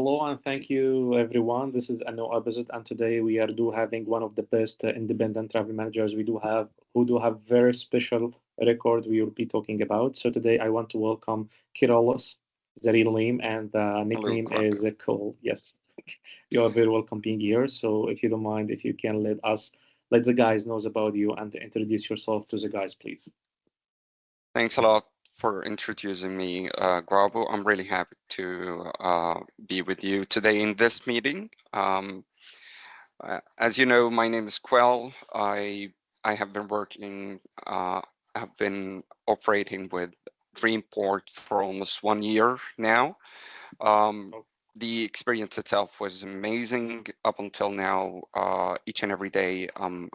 Hello and thank you everyone. This is a new episode and today we are do having one of the best independent travel managers we do have who do have very special record we will be talking about. So today I want to welcome Kirolos, the real name and the Hello, nickname Quack. is Cole. Yes, you are very welcome being here. So if you don't mind, if you can let the guys knows about you and introduce yourself to the guys, please. Thanks a lot for introducing me, Grabo. I'm really happy to be with you today in this meeting. As you know, my name is Quill. I have been working, have been operating with Dreamport for almost 1 year now. Um, the experience itself was amazing up until now. Each and every day, I'm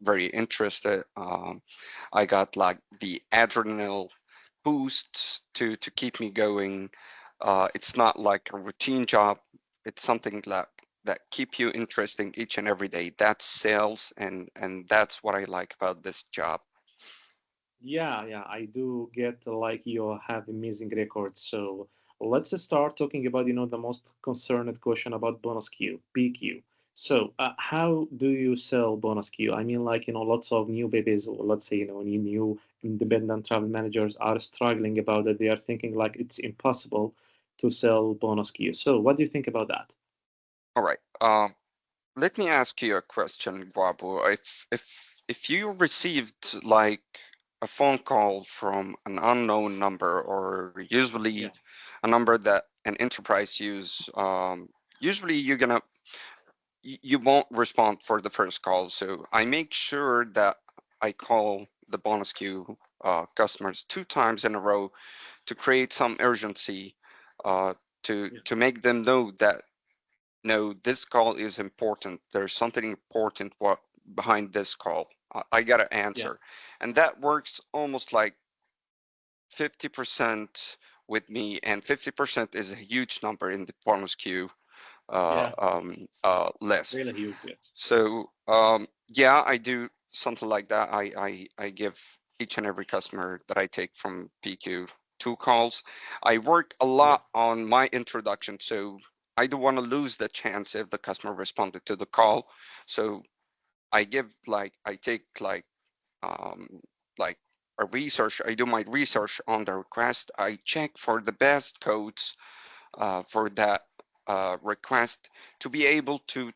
very interested. I got like the adrenaline boost to keep me going. It's not like a routine job. It's something that keep you interesting each and every day. That's sales, and that's what I like about this job. Yeah, I do get like you have amazing records. So let's start talking about, the most concerned question about bonus Q, PQ. So how do you sell bonus Q? I mean, like, lots of new babies, or let's say, new independent travel managers are struggling about it. They are thinking like it's impossible to sell bonus Q. So what do you think about that? All right. Let me ask you a question, Babu. If you received like a phone call from an unknown number, or Yeah, usually a number that an enterprise usually you won't respond for the first call. So I make sure that I call the bonus queue customers 2 times in a row to create some urgency, uh, yeah, to make them know that no, this call is important. There's something important behind this call. I gotta yeah, answer, and that works almost like 50% with me, and 50% is a huge number in the bonus queue yeah. list. Really huge, yes. So yeah, I do something like that. I give each and every customer that I take from PQ 2 calls. I work a Yeah, lot on my introduction, so I don't want to lose the chance if the customer responded to the call. So I take um, like a research. I do my research on the request. I check for the best codes for that request to be able to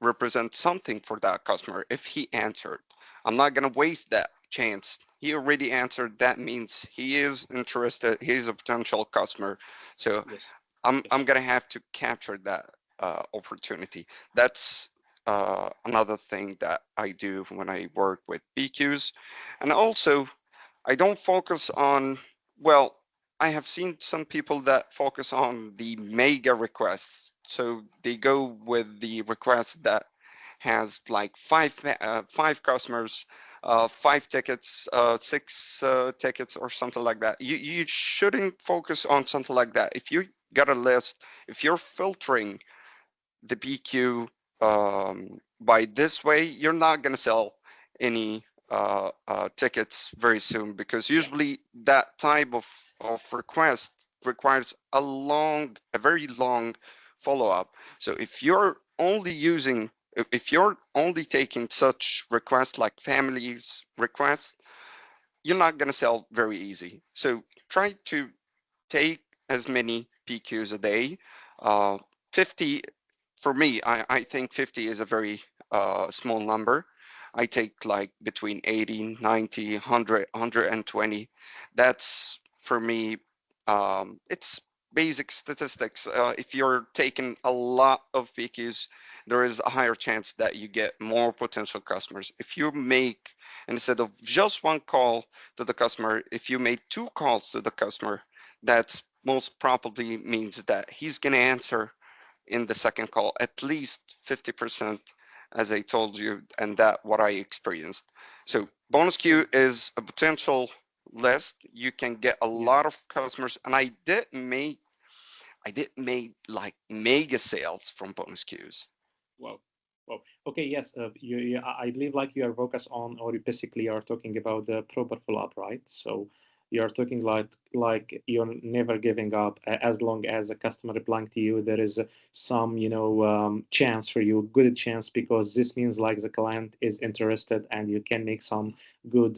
represent something for that customer if he answered. I'm not going to waste that chance. He already answered. That means he is interested. He's a potential customer. So yes, I'm yes. going to have to capture that opportunity. That's another thing that I do when I work with BQs. And also, I don't focus on, well, I have seen some people that focus on the mega requests. So they go with the request that has like five customers, 5 tickets, 6 tickets, or something like that. You shouldn't focus on something like that. If you got a list, if you're filtering the BQ by this way, you're not going to sell any tickets very soon, because Yeah, usually that type of request requires a very long follow up. So if you're only using, if you're only taking such requests like families requests, you're not going to sell very easy. So try to take as many PQs a day. 50 for me, I think 50 is a very small number. I take like between 80, 90, 100, 120. That's for me, it's basic statistics. If you're taking a lot of PQs, there is a higher chance that you get more potential customers. If you make, instead of just 1 call to the customer, if you made 2 calls to the customer, that's most probably means that he's going to answer in the second call, at least 50%, as I told you, and that what I experienced. So bonus yeah, queue is a potential list. You can get a yeah. lot of customers, and I did make like mega sales from bonus queues. Wow. Wow. Okay, yes, I believe like you are focused on, or you basically are talking about the proper follow-up, right? So You're talking like you're never giving up. As long as a customer replying to you, there is some chance for you, good chance, because this means like the client is interested and you can make some good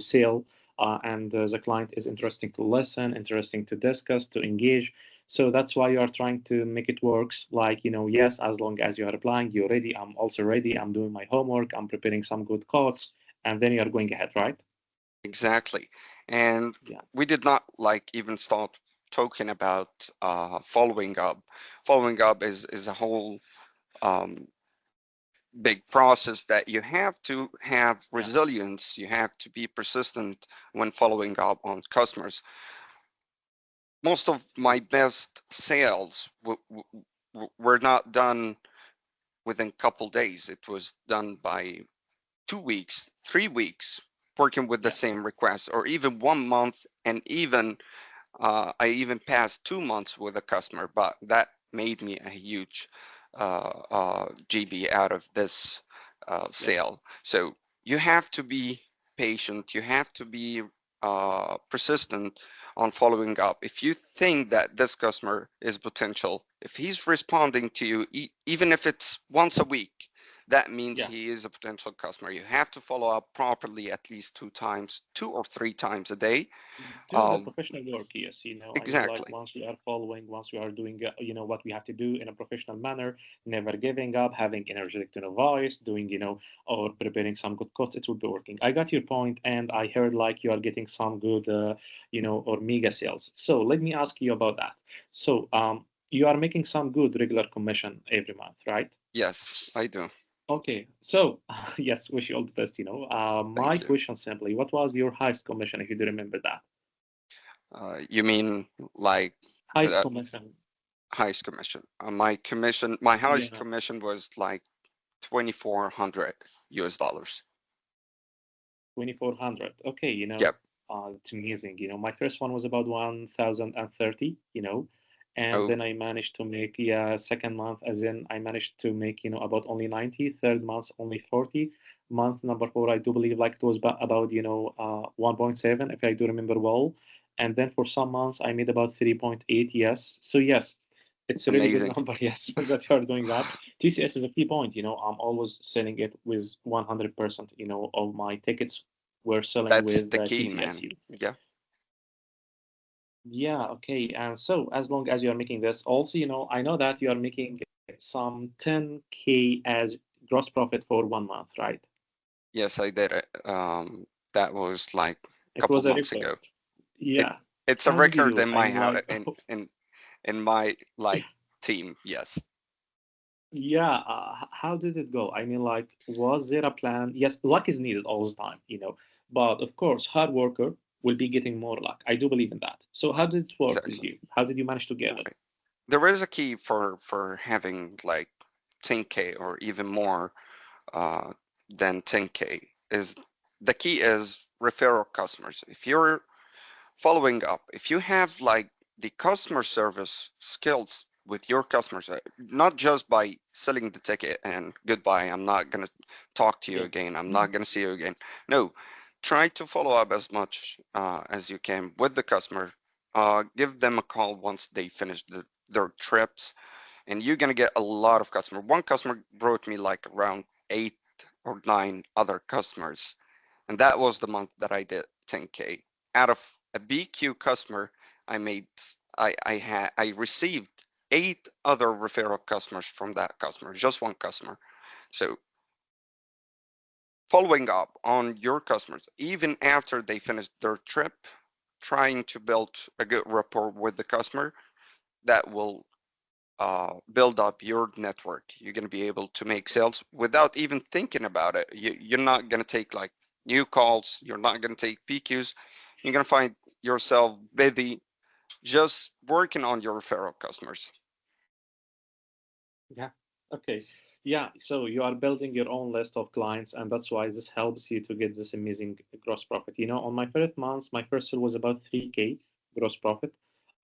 sale. And the client is interesting to listen, interesting to discuss, to engage. So that's why you are trying to make it works. Like, yes, as long as you are applying, you're ready. I'm also ready. I'm doing my homework. I'm preparing some good quotes, and then you are going ahead, right? Exactly. And Yeah, we did not like even start talking about following up. Following up is a whole um, big process that you have to have yeah, resilience. You have to be persistent when following up on customers. Most of my best sales were not done within a couple days. It was done by 2 weeks, 3 weeks, working with the yeah, same request, or even 1 month, and even I even passed 2 months with a customer, but that made me a huge GB out of this yeah, sale. So you have to be patient. You have to be persistent on following up. If you think that this customer is potential, if he's responding to you, even if it's once a week, that means yeah. he is a potential customer. You have to follow up properly at least 2 times, 2 or 3 times a day. Do the Uh, professional work, yes. I mean, like exactly. once we are following, once we are doing, what we have to do in a professional manner, never giving up, having energetic tone of voice, doing, or preparing some good quotes, it will be working. I got your point, and I heard like you are getting some good, or mega sales. So let me ask you about that. So, you are making some good regular commission every month, right? Yes, I do. Okay, so yes, wish you all the best. My Thank you. question simply, what was your highest commission if you do remember that? You mean like Highest the commission. highest commission? My highest Yeah, commission was like 2,400 US dollars. 2,400. Okay, Yep. it's amazing. My first one was about 1,030, and Oh, then I managed to make, yeah, second month, as in I managed to make, about only 90, third month only 40. Month number four, I do believe like it was about, 1.7, if I do remember well. And then for some months, I made about 3.8, yes. So yes, it's a really good amazing. number, yes, that you are doing that. TCS is a key point. I'm always selling it with 100%. Of my tickets were selling That's with the key, man. TCSU. Yeah. Yeah, okay. And so as long as you are making this, also, I know that you are making some 10K as gross profit for 1 month, right? Yes, I did it. That was like a It couple was a months record. ago. It Yeah. it's a How did you record do it? in I my mean, house like, in my like team. Yes. yeah, how did it go? I mean, like, was there a plan? Yes, luck is needed all the time, but of course, hard worker will be getting more luck. I do believe in that. So, how did it work with Exactly. you? How did you manage to get it? Okay. There is a key for having like 10K or even more uh, than 10K is the key is referral customers. If you're following up, if you have like the customer service skills with your customers, not just by selling the ticket and goodbye, I'm not going to talk to you Yeah, again, I'm not going to see you again. No, try to follow up as much as you can with the customer. Give them a call once they finish their trips, and you're gonna get a lot of customers. One customer brought me like around 8 or 9 other customers, and that was the month that I did 10K. Out of a BQ customer, I made I received 8 other referral customers from that customer, just one customer. So following up on your customers, even after they finish their trip, trying to build a good rapport with the customer that will build up your network. You're going to be able to make sales without even thinking about it. You're not going to take like new calls. You're not going to take PQs. You're going to find yourself busy just working on your referral customers. yeah. Okay. Yeah, so you are building your own list of clients, and that's why this helps you to get this amazing gross profit. On my first month, my first sale was about 3K gross profit.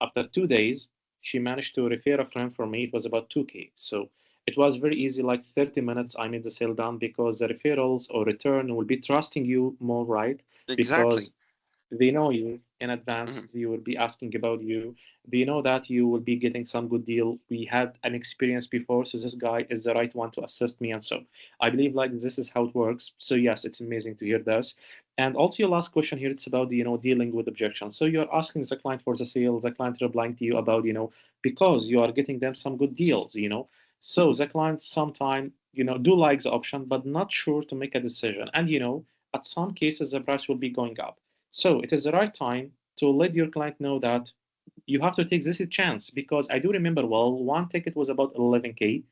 After 2 days, she managed to refer a friend for me. It was about 2K. So it was very easy, like 30 minutes, I made the sale done because the referrals or return will be trusting you more, right? Because Exactly. They know you in advance. Mhm. They will be asking about you. They know that you will be getting some good deal. We had an experience before, so this guy is the right one to assist me. And so I believe like this is how it works. So yes, it's amazing to hear this. And also your last question here, it's about dealing with objections. So you're asking the client for the sale, the client replying to you about because you are getting them some good deals. So the client sometime do like the option, but not sure to make a decision. And at some cases the price will be going up. So it is the right time to let your client know that you have to take this chance, because I do remember well, one ticket was about 11K.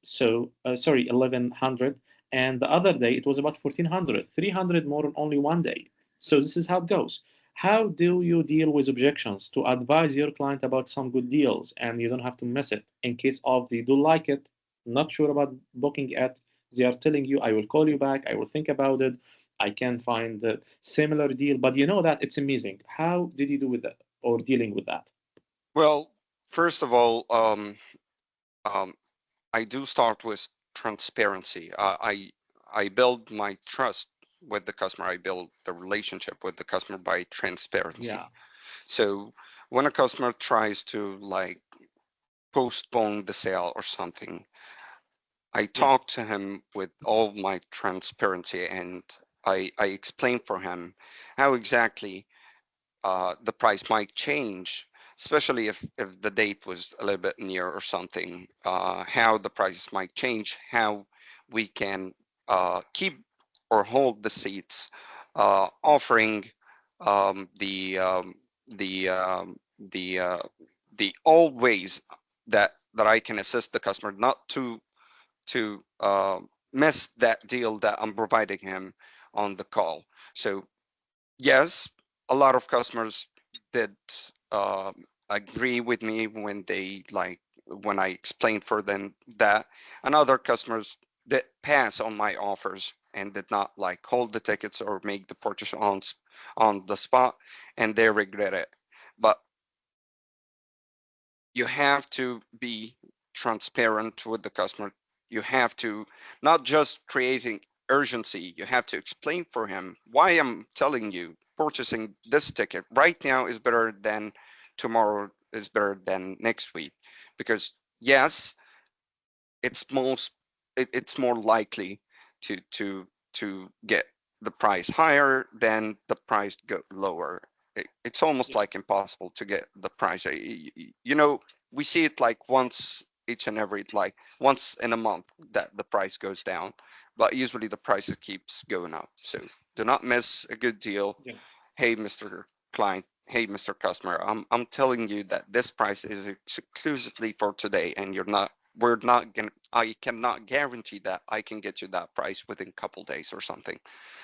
Sorry, 1100, and the other day it was about 1400, 300 more in only one day. So this is how it goes. How do you deal with objections to advise your client about some good deals and you don't have to miss it in case of they do like it, not sure about booking it, they are telling you, I will call you back, I will think about it, I can find a similar deal, but you know that it's amazing. How did you do with that or dealing with that? Well, first of all, um, I do start with transparency. I build my trust with the customer. I build the relationship with the customer by Yeah, transparency. So when a customer tries to like postpone the sale or something, I yeah, talk to him with all my transparency, and I explain for him how exactly the price might change, especially if the date was a little bit near or something, how the prices might change, how we can keep or hold the seats, offering the the the old ways that I can assist the customer not to miss that deal that I'm providing him on the call. So yes, a lot of customers did agree with me when they like when I explained for them that, and other customers did pass on my offers and did not like hold the tickets or make the purchase on the spot, and they regret it. But you have to be transparent with the customer. You have to not just creating urgency, you have to explain for him why I'm telling you purchasing this ticket right now is better than tomorrow, is better than next week. Because yes, it's most it's more likely to get the price higher than the price go lower. It's almost yeah, like impossible to get the price. You know, we see it like once each and every like once in a month that the price goes down, but usually the prices keeps going up. So do not miss a good deal. yeah, Hey, Mr. Client, hey, Mr. Customer, I'm telling you that this price is exclusively for today, and we're not gonna, I cannot guarantee that I can get you that price within a couple days or something.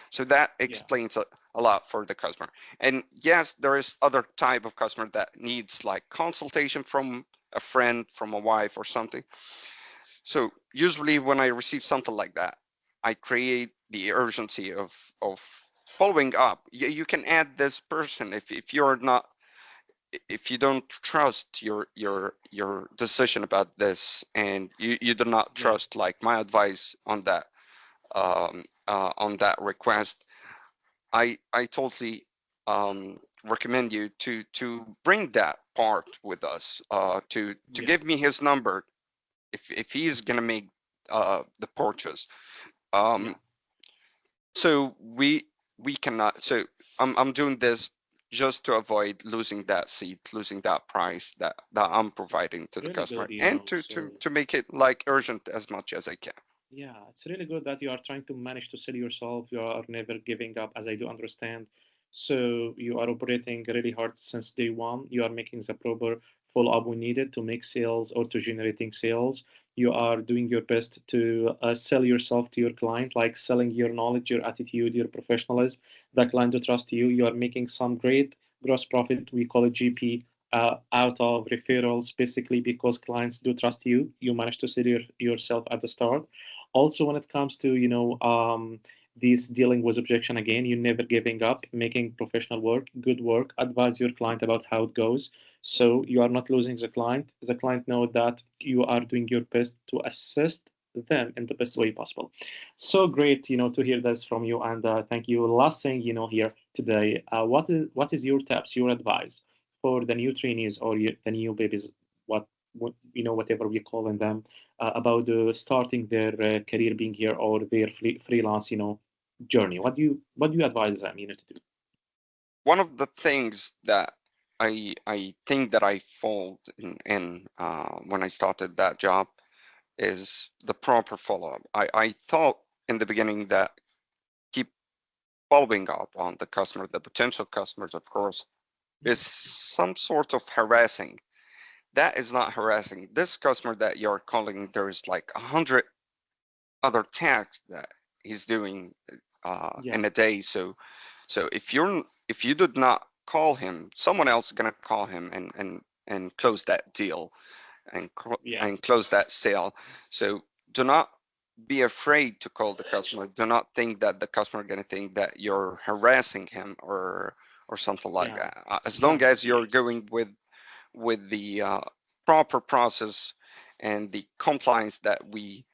So that yeah, explains a lot for the customer. And yes, there is other type of customer that needs like consultation from a friend, from a wife or something. So usually when I receive something like that, I create the urgency of following up. You can add this person if you're not if you don't trust your decision about this, and you do not yeah, trust like my advice on that request. I totally recommend you to bring that part with us, to yeah, give me his number if he's gonna make the purchase. yeah. Um, so we cannot. So I'm doing this just to avoid losing that seat, losing that price that I'm providing to It's the really customer, good. and to So to to make it like urgent as much as I can. yeah, it's really good that you are trying to manage to sell yourself. You are never giving up, as I do understand. So you are operating really hard since day one. You are making the proper follow up when needed to make sales or to generating sales. You are doing your best to sell yourself to your client, like selling your knowledge, your attitude, your professionalism. The client to trust you. You are making some great gross profit. We call it GP. Out of referrals, basically because clients do trust you. You manage to sell yourself at the start. Also when it comes to these dealing with objection, again, you never giving up, making professional work, good work, advise your client about how it goes, so you are not losing the client. The client know that you are doing your best to assist them in the best way possible. So great, to hear this from you, and thank you. Last thing, here today, what is your tips, your advice for the new trainees or the new babies, whatever we're calling them, about starting their career being here or their freelance, journey. What do you advise them, to do? One of the things that I think that I failed in when I started that job is the proper follow-up. I thought in the beginning that keep following up on the customer, the potential customers, of course, is some sort of harassing. That is not harassing. This customer that you're calling, there's like 100 other tasks that he's doing Yeah, in a day. So if you did not call him, someone else is gonna call him and close that deal yeah, and close that sale. So do not be afraid to call the customer. Do not think that the customer gonna think that you're harassing him or something like yeah. that. As long Spam. as you're Yes. going with the proper process and the compliance that we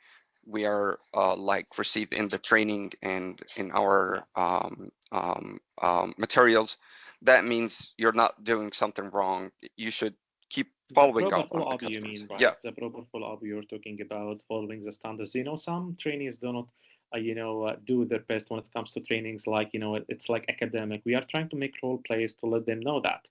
are like received in the training and in Yeah. our materials, that means you're not doing something wrong. You should keep The following proper up on the follow-up, you customers. mean, Yeah, right? The proper follow-up you're talking about following the standards. Some trainees do not, do their best when it comes to trainings. Like, it's like academic. We are trying to make role plays to let them know that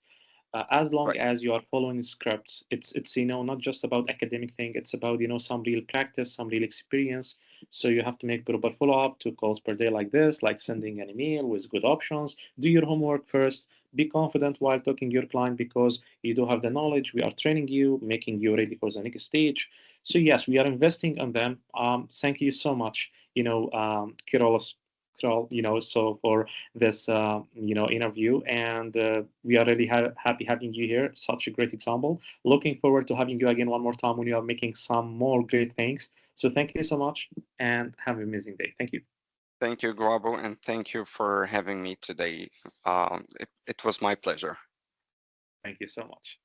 as long right. as you are following scripts, it's not just about academic thing. It's about some real practice, some real experience. So you have to make proper follow-up, 2 calls per day like this, like sending an email with good options. Do your homework first. Be confident while talking to your client because you do have the knowledge. We are training you, making you ready for the next stage. So yes, we are investing on them. Thank you so much, Kirolos, so for this interview, and we are really happy having you here. Such a great example. Looking forward to having you again one more time when you are making some more great things. So thank you so much and have an amazing day. Thank you. Thank you, Guabo, and thank you for having me today. It was my pleasure. Thank you so much.